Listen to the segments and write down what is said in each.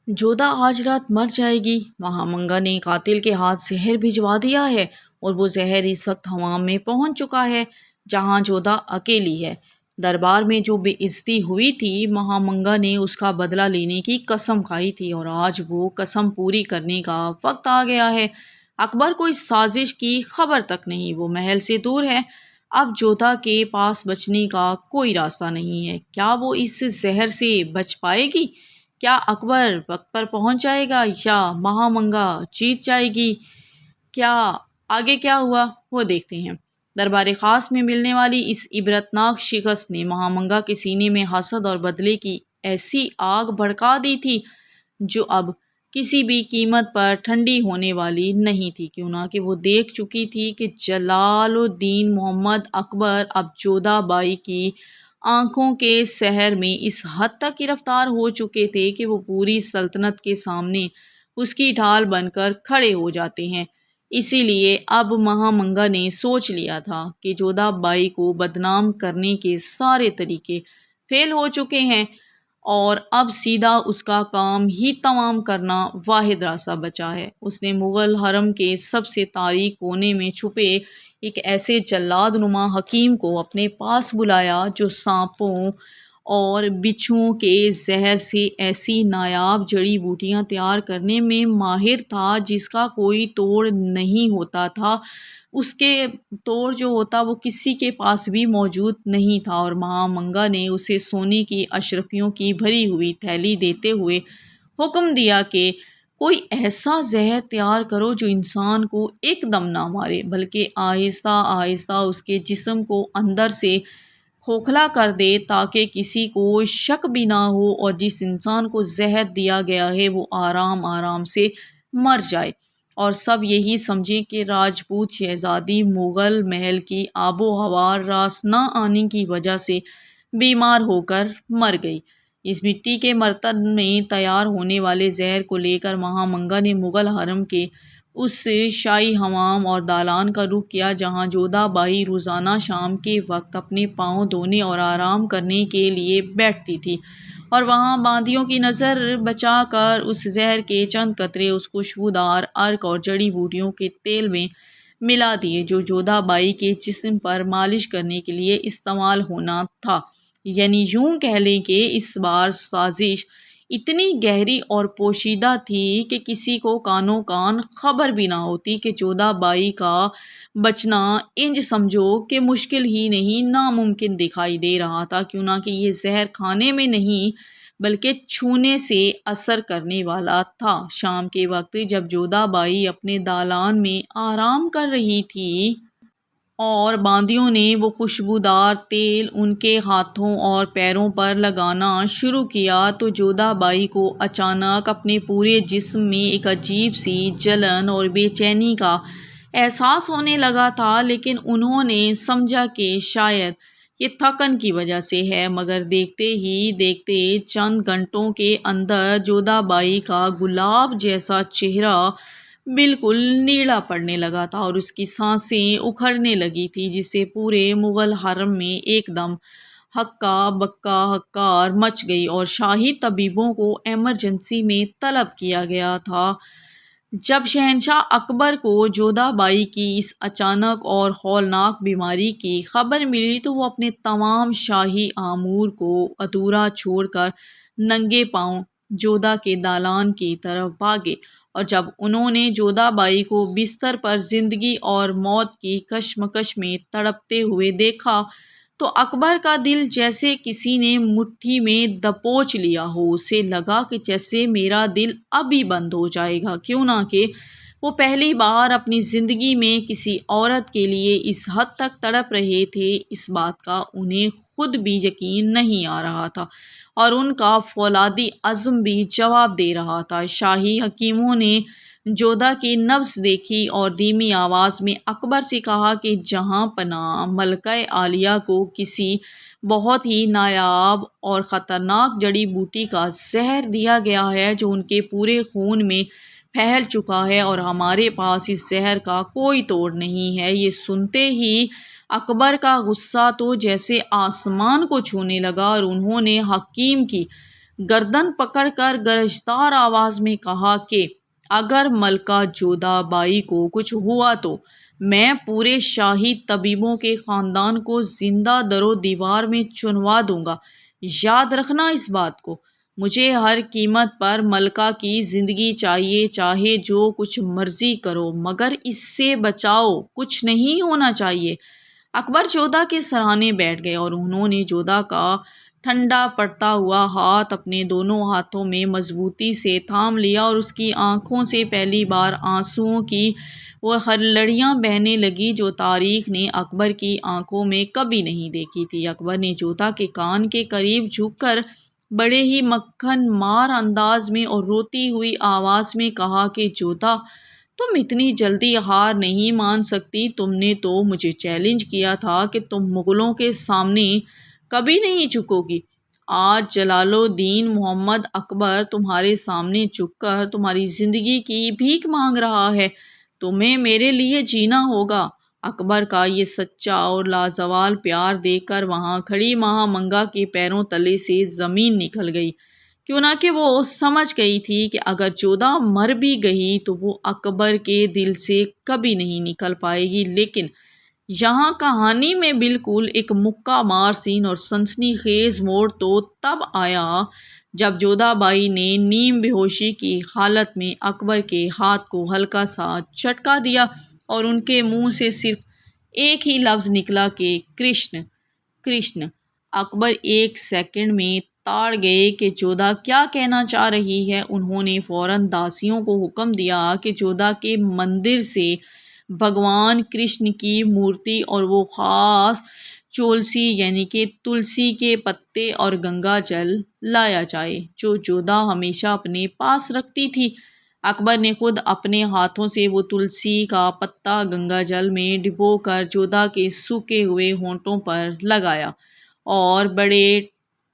جودا آج رات مر جائے گی۔ مہامنگا نے قاتل کے ہاتھ زہر بھجوا دیا ہے اور وہ زہر اس وقت حمام میں پہنچ چکا ہے جہاں جودا اکیلی ہے۔ دربار میں جو بے عزتی ہوئی تھی، مہامنگا نے اس کا بدلہ لینے کی قسم کھائی تھی اور آج وہ قسم پوری کرنے کا وقت آ گیا ہے۔ اکبر کو اس سازش کی خبر تک نہیں، وہ محل سے دور ہے۔ اب جودا کے پاس بچنے کا کوئی راستہ نہیں ہے۔ کیا وہ اس زہر سے بچ پائے گی؟ کیا اکبر وقت پر پہنچ جائے گا یا مہامنگا جیت جائے گی؟ آگے کیا ہوا وہ دیکھتے ہیں۔ دربار خاص میں ملنے والی اس عبرتناک شکست نے مہامنگا کے سینے میں حسد اور بدلے کی ایسی آگ بھڑکا دی تھی جو اب کسی بھی قیمت پر ٹھنڈی ہونے والی نہیں تھی، کیوں نہ کہ وہ دیکھ چکی تھی کہ جلال الدین محمد اکبر اب جودا بائی کی آنکھوں کے سحر میں اس حد تک گرفتار ہو چکے تھے کہ وہ پوری سلطنت کے سامنے اس کی ڈھال بن کر کھڑے ہو جاتے ہیں۔ اسی لیے اب مہامنگا نے سوچ لیا تھا کہ جودا بائی کو بدنام کرنے کے سارے طریقے فیل ہو چکے ہیں اور اب سیدھا اس کا کام ہی تمام کرنا واحد راستہ بچا ہے۔ اس نے مغل حرم کے سب سے تاریک کونے میں چھپے ایک ایسے جلاد نما حکیم کو اپنے پاس بلایا جو سانپوں اور بچھوؤں کے زہر سے ایسی نایاب جڑی بوٹیاں تیار کرنے میں ماہر تھا جس کا کوئی توڑ نہیں ہوتا تھا۔ اس کے توڑ جو ہوتا وہ کسی کے پاس بھی موجود نہیں تھا، اور مہامنگا نے اسے سونے کی اشرفیوں کی بھری ہوئی تھیلی دیتے ہوئے حکم دیا کہ کوئی ایسا زہر تیار کرو جو انسان کو ایک دم نہ مارے بلکہ آہستہ آہستہ اس کے جسم کو اندر سے کھوکھلا کر دے تاکہ کسی کو شک بھی نہ ہو اور جس انسان کو زہر دیا گیا ہے وہ آرام آرام سے مر جائے اور سب یہی سمجھیں کہ راجپوت شہزادی مغل محل کی آب و ہوا راس نہ آنے کی وجہ سے بیمار ہو کر مر گئی۔ اس مٹی کے برتن میں تیار ہونے والے زہر کو لے کر مہامنگا نے مغل حرم کے اس شاہی حمام اور دالان کا رخ کیا جہاں جودا بائی روزانہ شام کے وقت اپنے پاؤں دھونے اور آرام کرنے کے لیے بیٹھتی تھی، اور وہاں باندیوں کی نظر بچا کر اس زہر کے چند قطرے اس خوشبودار عرق اور جڑی بوٹیوں کے تیل میں ملا دیے جو جودا بائی کے جسم پر مالش کرنے کے لیے استعمال ہونا تھا۔ یعنی یوں کہہ لیں کہ اس بار سازش اتنی گہری اور پوشیدہ تھی کہ کسی کو کانوں کان خبر بھی نہ ہوتی کہ جودا بائی کا بچنا انج سمجھو کہ مشکل ہی نہیں ناممکن دکھائی دے رہا تھا، کیوں نہ کہ یہ زہر کھانے میں نہیں بلکہ چھونے سے اثر کرنے والا تھا۔ شام کے وقت جب جودا بائی اپنے دالان میں آرام کر رہی تھی اور باندیوں نے وہ خوشبودار تیل ان کے ہاتھوں اور پیروں پر لگانا شروع کیا تو جودا بائی کو اچانک اپنے پورے جسم میں ایک عجیب سی جلن اور بے چینی کا احساس ہونے لگا تھا، لیکن انہوں نے سمجھا کہ شاید یہ تھکن کی وجہ سے ہے، مگر دیکھتے ہی دیکھتے چند گھنٹوں کے اندر جودا بائی کا گلاب جیسا چہرہ بالکل نیلا پڑنے لگا تھا اور اس کی سانسیں اکھڑنے لگی تھی، جس سے پورے مغل حرم میں ایک دم ہکا بکا ہکار مچ گئی اور شاہی طبیبوں کو ایمرجنسی میں طلب کیا گیا تھا۔ جب شہنشاہ اکبر کو جودا بائی کی اس اچانک اور ہولناک بیماری کی خبر ملی تو وہ اپنے تمام شاہی امور کو ادھورا چھوڑ کر ننگے پاؤں جودا کے دالان کی طرف بھاگے، اور جب انہوں نے جودا بائی کو بستر پر زندگی اور موت کی کشمکش میں تڑپتے ہوئے دیکھا تو اکبر کا دل جیسے کسی نے مٹھی میں دبوچ لیا ہو۔ اسے لگا کہ جیسے میرا دل ابھی بند ہو جائے گا، کیوں نہ کہ وہ پہلی بار اپنی زندگی میں کسی عورت کے لیے اس حد تک تڑپ رہے تھے۔ اس بات کا انہیں خود بھی یقین نہیں آ رہا تھا اور ان کا فولادی عزم بھی جواب دے رہا تھا۔ شاہی حکیموں نے جودا کی نبض دیکھی اور دھیمی آواز میں اکبر سے کہا کہ جہاں پناہ ملکہ عالیہ کو کسی بہت ہی نایاب اور خطرناک جڑی بوٹی کا زہر دیا گیا ہے جو ان کے پورے خون میں پھیل چکا ہے اور ہمارے پاس اس زہر کا کوئی توڑ نہیں ہے۔ یہ سنتے ہی اکبر کا غصہ تو جیسے آسمان کو چھونے لگا اور انہوں نے حکیم کی گردن پکڑ کر گرجدار آواز میں کہا کہ اگر ملکہ جودھا بائی کو کچھ ہوا تو میں پورے شاہی طبیبوں کے خاندان کو زندہ در و دیوار میں چنوا دوں گا۔ یاد رکھنا اس بات کو، مجھے ہر قیمت پر ملکہ کی زندگی چاہیے، چاہے جو کچھ مرضی کرو، مگر اس سے بچاؤ، کچھ نہیں ہونا چاہیے۔ اکبر جودھا کے سرانے بیٹھ گئے اور انہوں نے جودھا کا ٹھنڈا پڑتا ہوا ہاتھ اپنے دونوں ہاتھوں میں مضبوطی سے تھام لیا اور اس کی آنکھوں سے پہلی بار آنسوؤں کی وہ لڑیاں بہنے لگی جو تاریخ نے اکبر کی آنکھوں میں کبھی نہیں دیکھی تھی۔ اکبر نے جودھا کے کان کے قریب جھک کر بڑے ہی مکھن مار انداز میں اور روتی ہوئی آواز میں کہا کہ جودھا، تم اتنی جلدی ہار نہیں مان سکتی۔ تم نے تو مجھے چیلنج کیا تھا کہ تم مغلوں کے سامنے کبھی نہیں جھکو گی۔ آج جلال الدین محمد اکبر تمہارے سامنے جھک کر تمہاری زندگی کی بھیک مانگ رہا ہے، تمہیں میرے لیے جینا ہوگا۔ اکبر کا یہ سچا اور لازوال پیار دیکھ کر وہاں کھڑی مہامنگا کے پیروں تلے سے زمین نکل گئی، کیوں نہ کہ وہ سمجھ گئی تھی کہ اگر جودھا مر بھی گئی تو وہ اکبر کے دل سے کبھی نہیں نکل پائے گی۔ لیکن یہاں کہانی میں بالکل ایک مکہ مار سین اور سنسنی خیز موڑ تو تب آیا جب جودھا بائی نے نیم بے ہوشی کی حالت میں اکبر کے ہاتھ کو ہلکا سا جھٹکا دیا اور ان کے منہ سے صرف ایک ہی لفظ نکلا کہ کرشن، کرشن۔ اکبر ایک سیکنڈ میں تاڑ گئے کہ جودھا کیا کہنا چاہ رہی ہے۔ انہوں نے فوراً داسیوں کو حکم دیا کہ جودھا کے مندر سے بھگوان کرشن کی مورتی اور وہ خاص چولسی یعنی کہ تلسی کے پتے اور گنگا جل لایا جائے جو جودھا ہمیشہ اپنے پاس رکھتی تھی۔ اکبر نے خود اپنے ہاتھوں سے وہ تلسی کا پتا گنگا جل میں ڈبو کر جودھا کے سوکھے ہوئے ہونٹوں پر لگایا اور بڑے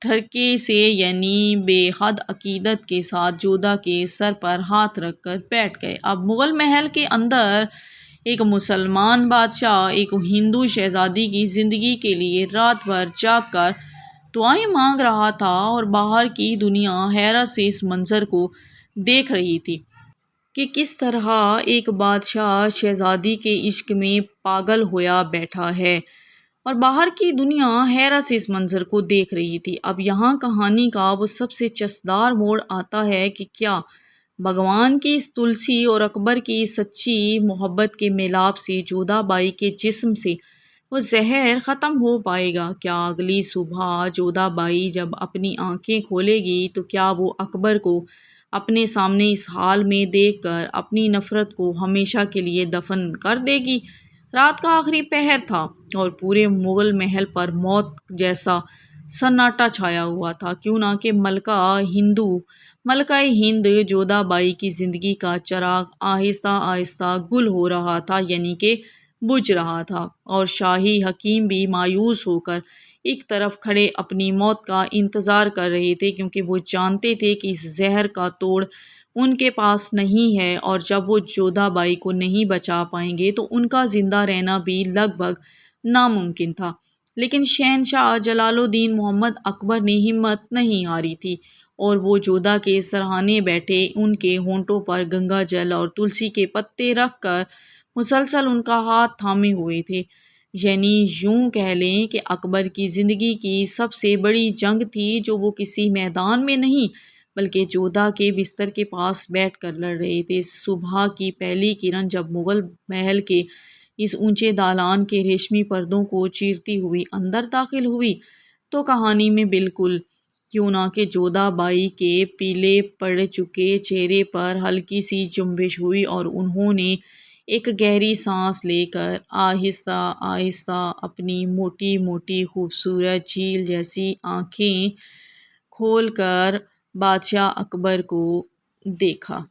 ٹھڑکے سے یعنی بے حد عقیدت کے ساتھ جودھا کے سر پر ہاتھ رکھ کر بیٹھ گئے۔ اب مغل محل کے اندر ایک مسلمان بادشاہ ایک ہندو شہزادی کی زندگی کے لیے رات بھر جاگ کر دعائیں مانگ رہا تھا اور باہر کی دنیا حیرت سے اس منظر کو دیکھ رہی تھی کہ کس طرح ایک بادشاہ شہزادی کے عشق میں پاگل ہویا بیٹھا ہے، اور باہر کی دنیا حیرت سے اس منظر کو دیکھ رہی تھی۔ اب یہاں کہانی کا وہ سب سے چسدار موڑ آتا ہے کہ کیا بھگوان کی اس تلسی اور اکبر کی سچی محبت کے میلاب سے جودھا بائی کے جسم سے وہ زہر ختم ہو پائے گا؟ کیا اگلی صبح جودھا بائی جب اپنی آنکھیں کھولے گی تو کیا وہ اکبر کو اپنے سامنے اس حال میں دیکھ کر اپنی نفرت کو ہمیشہ کے لیے دفن کر دے گی؟ رات کا آخری پہر تھا اور پورے مغل محل پر موت جیسا سناٹا چھایا ہوا تھا، کیوں نہ کہ ملکہ ہند جودھا بائی کی زندگی کا چراغ آہستہ آہستہ گل ہو رہا تھا، یعنی کہ بجھ رہا تھا، اور شاہی حکیم بھی مایوس ہو کر ایک طرف کھڑے اپنی موت کا انتظار کر رہے تھے، کیونکہ وہ جانتے تھے کہ اس زہر کا توڑ ان کے پاس نہیں ہے اور جب وہ جودھا بائی کو نہیں بچا پائیں گے تو ان کا زندہ رہنا بھی لگ بھگ ناممکن تھا۔ لیکن شہنشاہ جلال الدین محمد اکبر نے ہمت نہیں ہاری تھی اور وہ جودھا کے سرہانے بیٹھے ان کے ہونٹوں پر گنگا جل اور تلسی کے پتے رکھ کر مسلسل ان کا ہاتھ تھامے ہوئے تھے۔ یعنی یوں کہہ لیں کہ اکبر کی زندگی کی سب سے بڑی جنگ تھی جو وہ کسی میدان میں نہیں بلکہ جودھا کے بستر کے پاس بیٹھ کر لڑ رہے تھے۔ صبح کی پہلی کرن جب مغل محل کے اس اونچے دالان کے ریشمی پردوں کو چیرتی ہوئی اندر داخل ہوئی تو کہانی میں بالکل کیوں نہ کہ جودھا بائی کے پیلے پڑ چکے چہرے پر ہلکی سی جنبش ہوئی اور انہوں نے ایک گہری سانس لے کر آہستہ آہستہ اپنی موٹی موٹی خوبصورت جھیل جیسی آنکھیں کھول کر بادشاہ اکبر کو دیکھا۔